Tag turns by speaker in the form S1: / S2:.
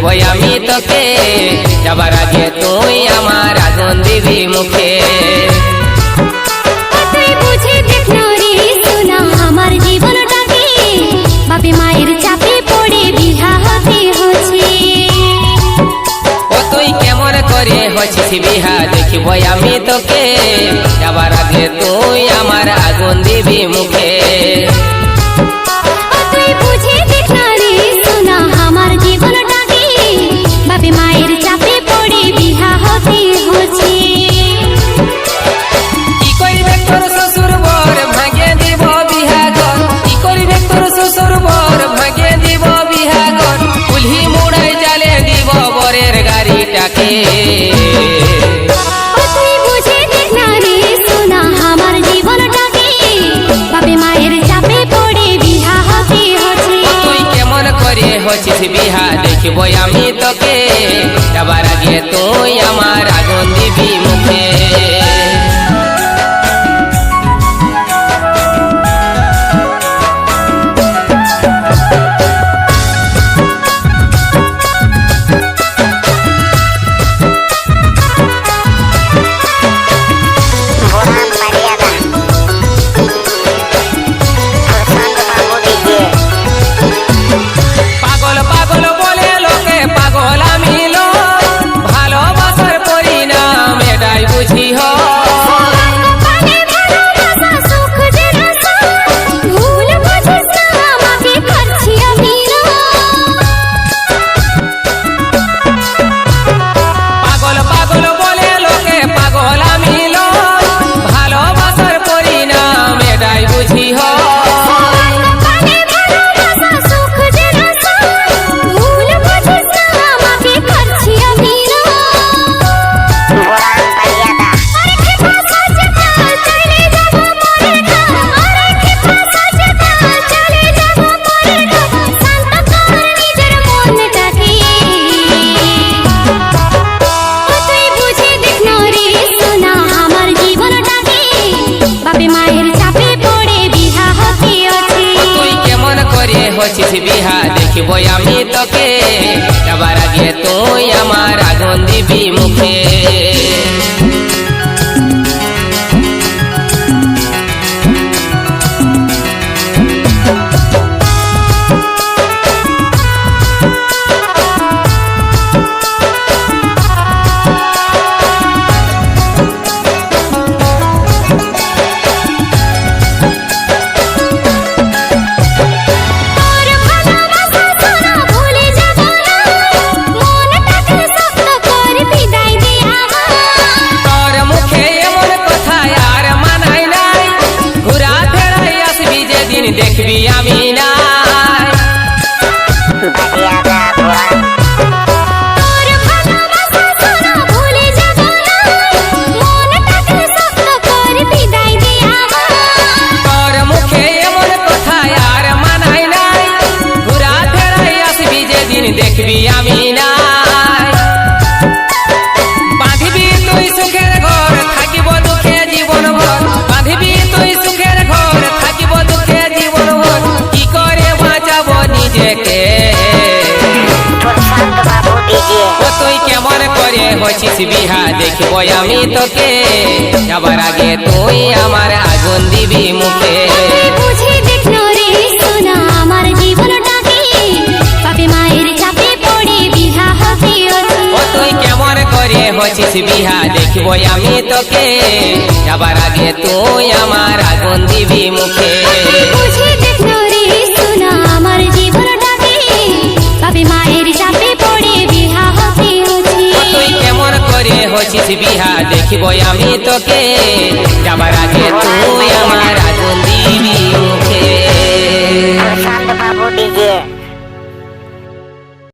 S1: দেখিব আমি তোকে যাবার আগে তুই আমার আগুন দিবি মুখে।
S2: তুই বুঝে দেখ না রে সোনা আমার জীবনটাকে বাপে মায়ের চাপে পড়ে বিহা হতে হচ্ছে।
S1: ও তুই কেমন করে হচ্ছিস বিহা দেখিব আমি তোকে যাবার আগে তুই আমার আগুন দিবি মুখে।
S2: তুই বুঝে দেখ না রে সোনা আমার জীবনটাকে বাপে মায়ের চাপে পড়ে বিহা হতে হচ্ছে।
S1: কি করিবে তোর শ্বশুর বর ভাঙিয়ে দিব বিহা ঘর, কি করিবে তোর শ্বশুর বর ভাঙিয়ে দিব বিহা ঘর, কুলহি মুড়াই জালে দিব বরের গাড়িটাকে।
S2: তুই বুঝে দেখ না রে সোনা আমার জীবনটাকে বাপে মায়ের চাপে পড়ে বিহা হতে হচ্ছে।
S1: তুই কেমন করে হচ্ছিস বিহা দেখিব আমি তোকে যাবার আগে তুই আমার আগুন দিবি মুখে। পাগল পাগল বলে লোকে পাগল আমি লো, ভালোবাসার পরিণাম এটাই বুঝি হ। পাগল পাগল বলে লোকে পাগল আমি লো, ভালোবাসার পরিণাম এটাই বুঝি হ। হচ্ছিস বিহা দেখিব আমি তোকে যাবার আগে তুই আমার আগুন দিবি মুখে। দেখবি আমি না তোর মুখে এমন কথা আর মানাই নাই, ঘুরা ফেরাই আসবি যেদিন দেখবি আমি না। বাঁধিবি তুই সুখের ঘর থাকিব দুঃখে জীবন ভর, বাঁধিবি তুই সুখের ঘর থাকিব দুঃখে জীবন ভর, কি করে বাঁচাবো নিজেকে। ও তুই কেমন করে হচ্ছিস বিহা দেখিব আমি তোকে যাবার আগে তুই আমার আগুন দিবি মুখে।
S2: বুঝে দেখ না রে সোনা আমার জীবনটাকে বাপে মায়ের চাপে পড়ে বিহা হতে হচ্ছে।
S1: ও তুই কেমন করে হচ্ছিস বিহা দেখিব আমি তোকে যাবার আগে তুই আমার আগুন দিবি মুখে।
S2: বুঝে দেখ না রে সোনা আমার জীবনটাকে বাপে মায়ের চাপে পড়ে বিহা হতে হচ্ছে।
S1: ও তুই কেমন করে হচ্ছিস বিহা দেখিব আমি তোকে যাবার আগে তুই আমার